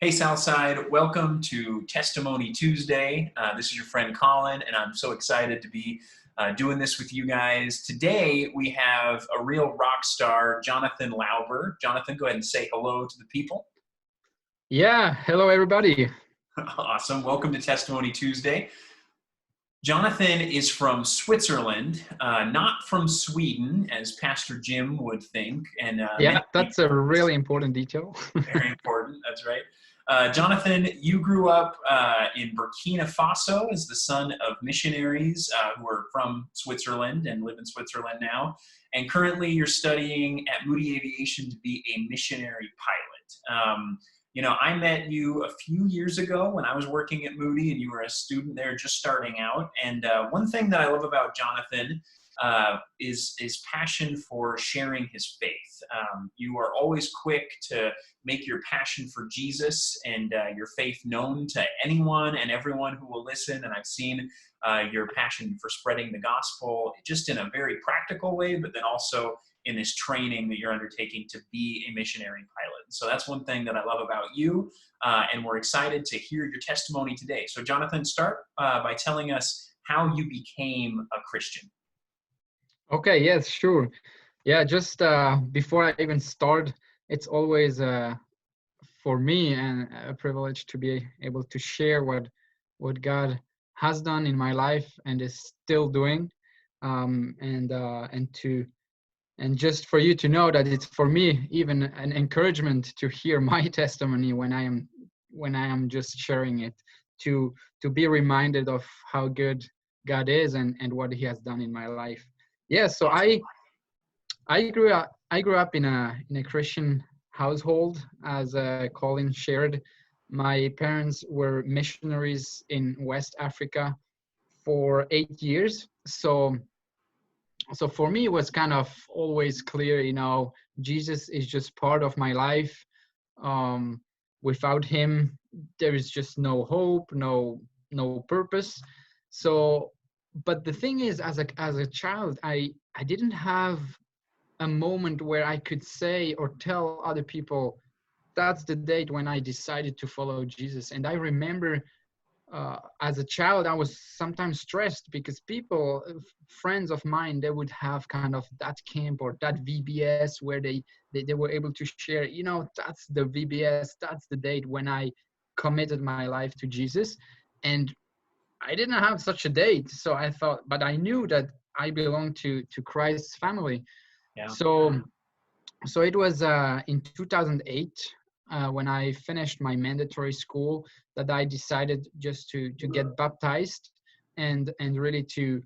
Hey, Southside, welcome to Testimony Tuesday. This is your friend Collin, and I'm so excited to be doing this with you guys. Today, we have a real rock star, Jonathan Lauber. Jonathan, go ahead and say hello to the people. Yeah, hello everybody. Awesome. Welcome to Testimony Tuesday. Jonathan is from Switzerland, not from Sweden, as Pastor Jim would think, and Yeah, many that's a people. really important detail. Very important. That's right. Jonathan, you grew up in Burkina Faso as the son of missionaries who are from Switzerland and live in Switzerland now. And currently, you're studying at Moody Aviation to be a missionary pilot. I met you a few years ago when I was working at Moody, and you were a student there just starting out. And one thing that I love about Jonathan is passion for sharing his faith. You are always quick to make your passion for Jesus and your faith known to anyone and everyone who will listen. And I've seen your passion for spreading the gospel just in a very practical way, but then also in this training that you're undertaking to be a missionary pilot. So that's one thing that I love about you, and we're excited to hear your testimony today. So Jonathan, start by telling us how you became a Christian. Okay, yes, sure. Yeah, just before I even start, it's always for me and a privilege to be able to share what God has done in my life and is still doing, and just for you to know that it's for me even an encouragement to hear my testimony when I am just sharing it, to be reminded of how good God is and what He has done in my life. Yeah, so I grew up in a Christian household, as Collin shared. My parents were missionaries in West Africa for 8 years. So for me, it was kind of always clear, Jesus is just part of my life. Um, Without Him, there is just no hope, no purpose. So, but the thing is, as a child, I didn't have a moment where I could say or tell other people that's the date when I decided to follow Jesus. And I remember as a child, I was sometimes stressed because people, friends of mine, they would have kind of that camp or that VBS where they were able to share, that's the VBS, that's the date when I committed my life to Jesus. And I didn't have such a date. So I thought, but I knew that I belonged to Christ's family. Yeah. So so it was in 2008 when I finished my mandatory school that I decided just to get baptized and really to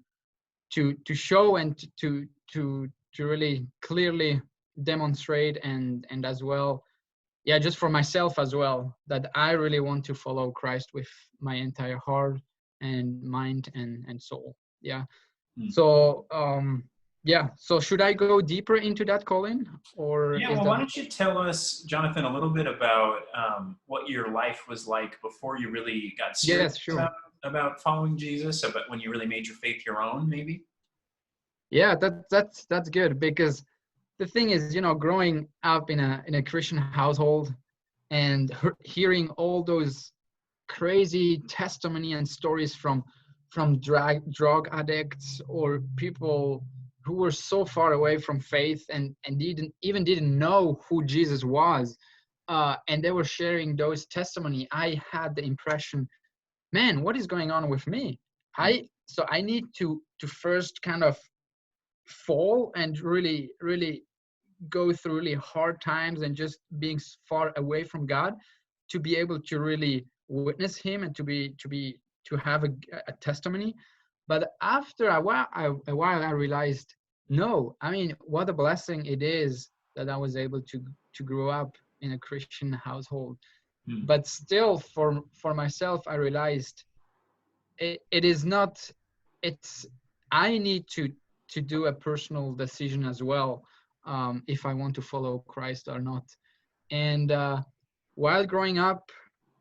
show and to really clearly demonstrate and as well, yeah, just for myself as well, that I really want to follow Christ with my entire heart and mind and soul. Yeah. Hmm. So yeah. So should I go deeper into that, Colin, or Yeah, is well, that? why don't you tell us, Jonathan, a little bit about what your life was like before you really got serious Yes, sure. about following Jesus, about when you really made your faith your own, maybe? Yeah, that's good because the thing is, growing up in a Christian household and hearing all those crazy testimony and stories from drug addicts or people who were so far away from faith and didn't know who Jesus was, and they were sharing those testimony. I had the impression, man, what is going on with me? I need to first kind of fall and really go through really hard times and just being far away from God to be able to really witness Him and to have a testimony. But after a while I realized, no, I mean, what a blessing it is that I was able to grow up in a Christian household. Hmm. But still, for myself, I realized it is not. It's I need to do a personal decision as well, if I want to follow Christ or not. And while growing up,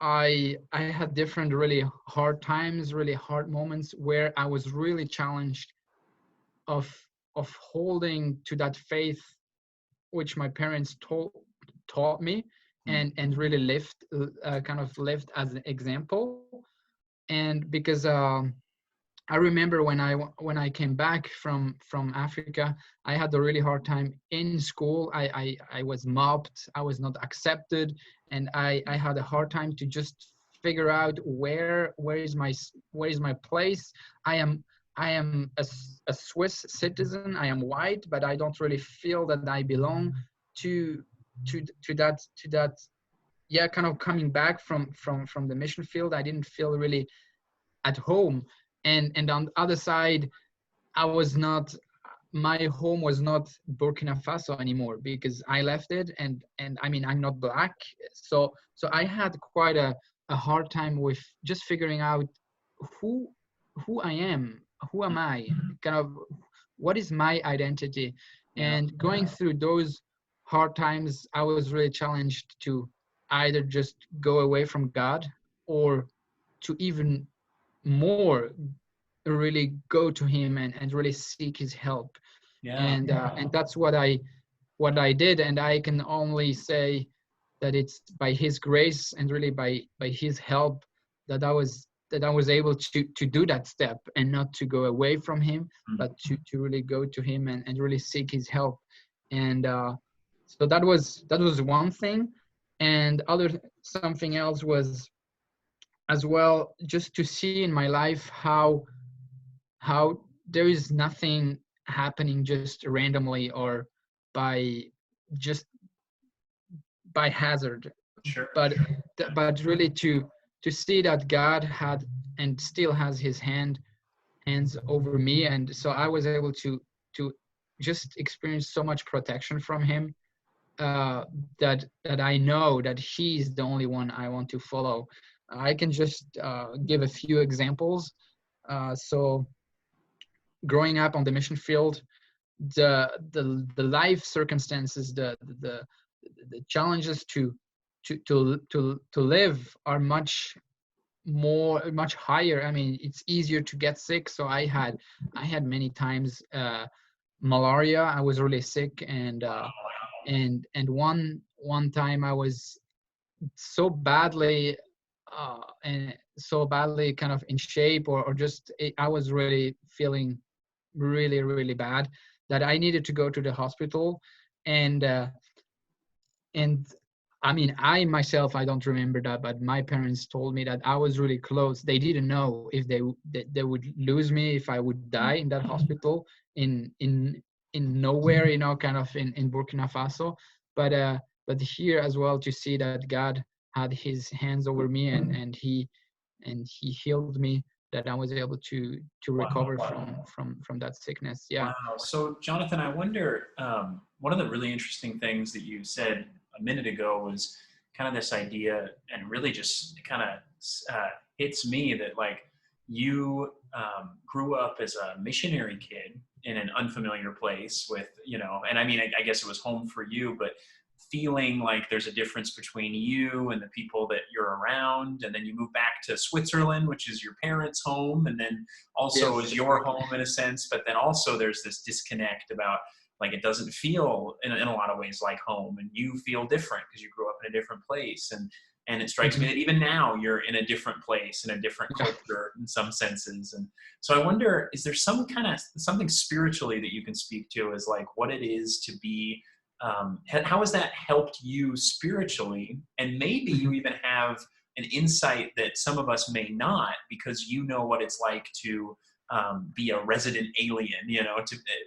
I had different really hard times, really hard moments where I was really challenged of of holding to that faith which my parents taught me, and really kind of lived as an example. And because I remember when I came back from Africa, I had a really hard time in school. I was mobbed. I was not accepted, and I had a hard time to just figure out where is my place. I am a Swiss citizen. I am white, but I don't really feel that I belong to that. Yeah, kind of coming back from the mission field, I didn't feel really at home. And on the other side, I was not, my home was not Burkina Faso anymore because I left it. And I mean, I'm not black. So I had quite a hard time with just figuring out who I am, who am I, kind of what is my identity. Yeah. And going through those hard times, I was really challenged to either just go away from God, or to even more really go to him and really seek his help. Yeah. And that's what I did. And I can only say that it's by his grace and really by his help that I was able to do that step, and not to go away from him, but to really go to him and really seek his help. And so that was one thing. And something else was as well, just to see in my life how there is nothing happening just randomly, or by just by hazard, Sure. but really to see that God had and still has his hands over me. And so I was able to just experience so much protection from him, that I know that he's the only one I want to follow. I can just give a few examples. So growing up on the mission field, the life circumstances, the challenges to live are much higher. I mean, it's easier to get sick. So I had many times malaria. I was really sick. And one time I was so badly and so badly kind of in shape, or just I was really feeling really, really bad, that I needed to go to the hospital. And uh, and I mean, I myself, I don't remember that, but my parents told me that I was really close. They didn't know if they would lose me, if I would die in that hospital in nowhere, kind of in Burkina Faso. But here as well, to see that God had his hands over me, and he healed me, that I was able to recover from that sickness. Yeah. Wow. So, Jonathan, I wonder, one of the really interesting things that you said a minute ago was kind of this idea, and really just kind of hits me that, like, you grew up as a missionary kid in an unfamiliar place with, and I mean, I guess it was home for you, but feeling like there's a difference between you and the people that you're around. And then you move back to Switzerland, which is your parents' home, and then also Yes. is your home in a sense. But then also there's this disconnect about, like, it doesn't feel in a lot of ways like home, and you feel different because you grew up in a different place. And it strikes me that even now you're in a different place, in a different culture in some senses. And so I wonder, is there something spiritually that you can speak to as, like, what it is to be, how has that helped you spiritually? And maybe you even have an insight that some of us may not, because you know what it's like to be a resident alien,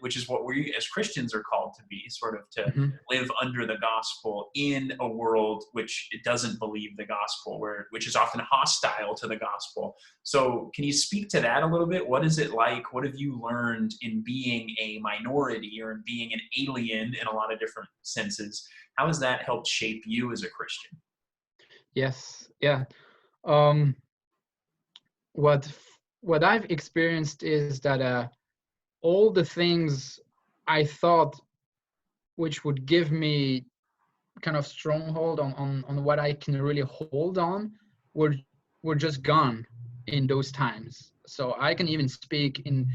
which is what we as Christians are called to be, sort of to live under the gospel in a world which doesn't believe the gospel, which is often hostile to the gospel. So can you speak to that a little bit? What is it like? What have you learned in being a minority, or in being an alien in a lot of different senses? How has that helped shape you as a Christian? Yes. Yeah. Um, what what I've experienced is that all the things I thought which would give me kind of stronghold on what I can really hold on were just gone in those times. So I can even speak in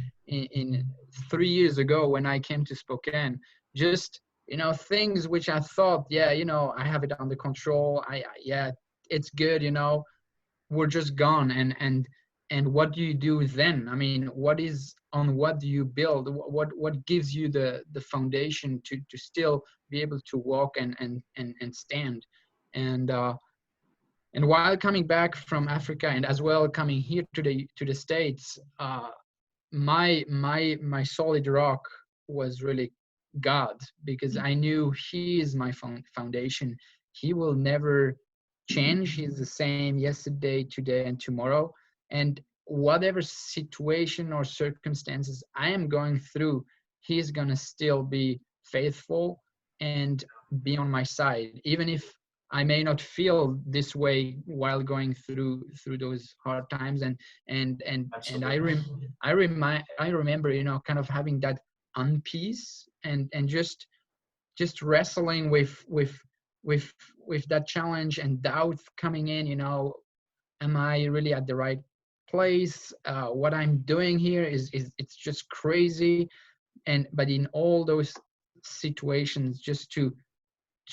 3 years ago when I came to Spokane. Just things which I thought, yeah, I have it under control. Yeah, it's good, were just gone. And what do you do then? I mean, what do you build? What gives you the foundation to still be able to walk and stand? And while coming back from Africa, and as well coming here to the States, my solid rock was really God, because I knew He is my foundation. He will never change. He's the same yesterday, today, and tomorrow. And whatever situation or circumstances I am going through, He's gonna still be faithful and be on my side, even if I may not feel this way while going through those hard times. And I remember, kind of having that unpeace, and just wrestling with that challenge and doubt coming in. Am I really at the right place? What I'm doing here is it's just crazy. But in all those situations, just to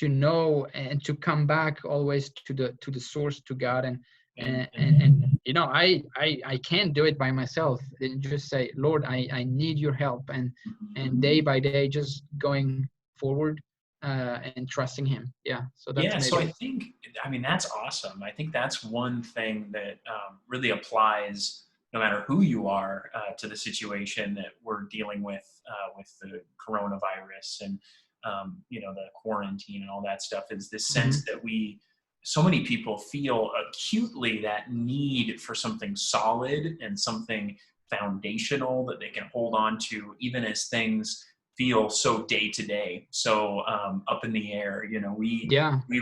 know and to come back always to the source, to God. And I can't do it by myself. And just say, Lord, I need your help, and day by day just going forward, and trusting Him. Yeah, so that's Yeah, so maybe. I mean, that's awesome. I think that's one thing that really applies no matter who you are to the situation that we're dealing with the coronavirus and the quarantine and all that stuff, is this sense that so many people feel acutely that need for something solid and something foundational that they can hold on to, even as things feel so day to day, so up in the air. We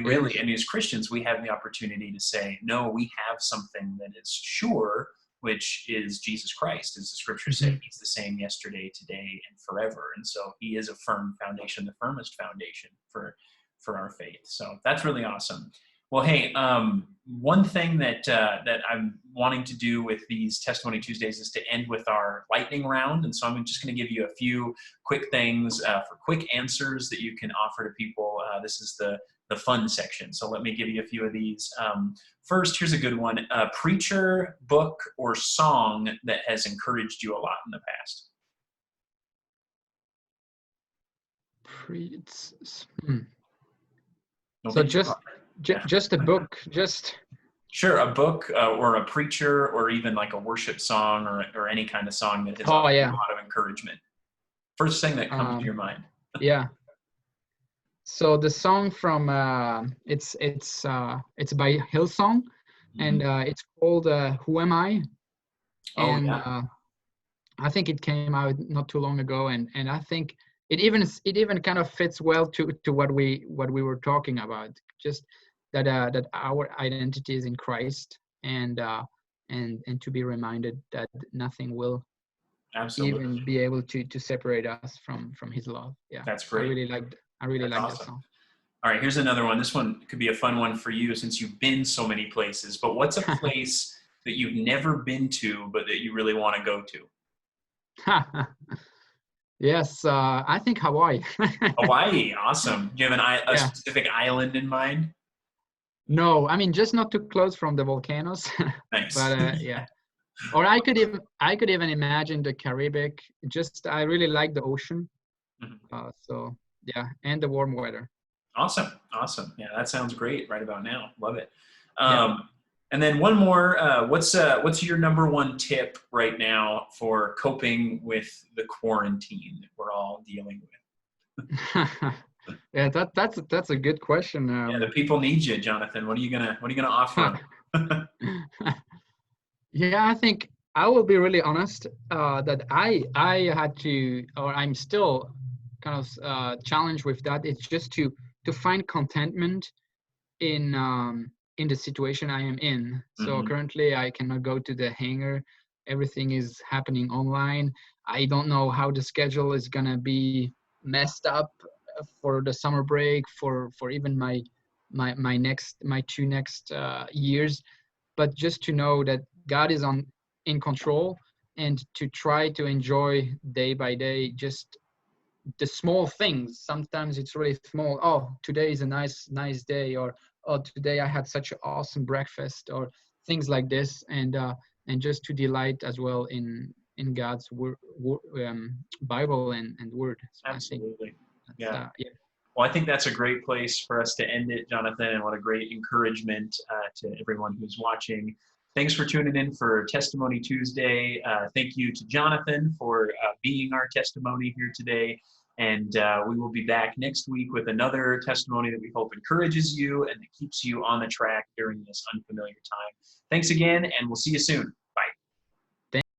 really, I mean, as Christians, we have the opportunity to say, no, we have something that is sure, which is Jesus Christ. As the scriptures say, He's the same yesterday, today, and forever. And so He is a firm foundation, the firmest foundation for our faith. So that's really awesome. Well, hey, one thing that I'm wanting to do with these Testimony Tuesdays is to end with our lightning round. And so I'm just going to give you a few quick things for quick answers that you can offer to people. This is the fun section. So let me give you a few of these. First, here's a good one. A preacher, book, or song that has encouraged you a lot in the past. So just a book, Sure, a book or a preacher, or even like a worship song or any kind of song that has offered a lot of encouragement. First thing that comes to your mind. Yeah. So the song from it's by Hillsong, and it's called "Who Am I?" And I think it came out not too long ago, and I think it even kind of fits well to what we were talking about, just that our identity is in Christ, and to be reminded that nothing will even be able to separate us from His love. Yeah, that's great. I really like awesome. that song. All right, here's another one. This one could be a fun one for you since you've been so many places. But what's a place that you've never been to but that you really want to go to? Yes, I think Hawaii. Hawaii, awesome. Do you have a specific island in mind? No, I mean, just not too close from the volcanoes. Nice. But yeah. Or I could even imagine the Caribbean. I really like the ocean. So yeah, and the warm weather. Awesome. Yeah, that sounds great right about now. Love it. And then one more. What's your number one tip right now for coping with the quarantine that we're all dealing with? Yeah, that's a good question. Yeah, the people need you, Jonathan. What are you gonna offer them? Yeah, I think I will be really honest that I had to, or I'm still kind of challenged with that. It's just to find contentment in the situation I am in. So currently I cannot go to the hangar. Everything is happening online. I don't know how the schedule is gonna be messed up for the summer break, for even my two next years. But just to know that God is in control, and to try to enjoy day by day, just the small things. Sometimes it's really small. Oh, today is a nice day, or oh, today I had such an awesome breakfast, or things like this, and just to delight as well in God's Bible and Word. So I think Absolutely. that's Yeah. yeah. Well, I think that's a great place for us to end it, Jonathan, and what a great encouragement to everyone who's watching. Thanks for tuning in for Testimony Tuesday. Thank you to Jonathan for being our testimony here today. And we will be back next week with another testimony that we hope encourages you and that keeps you on the track during this unfamiliar time. Thanks again, and we'll see you soon.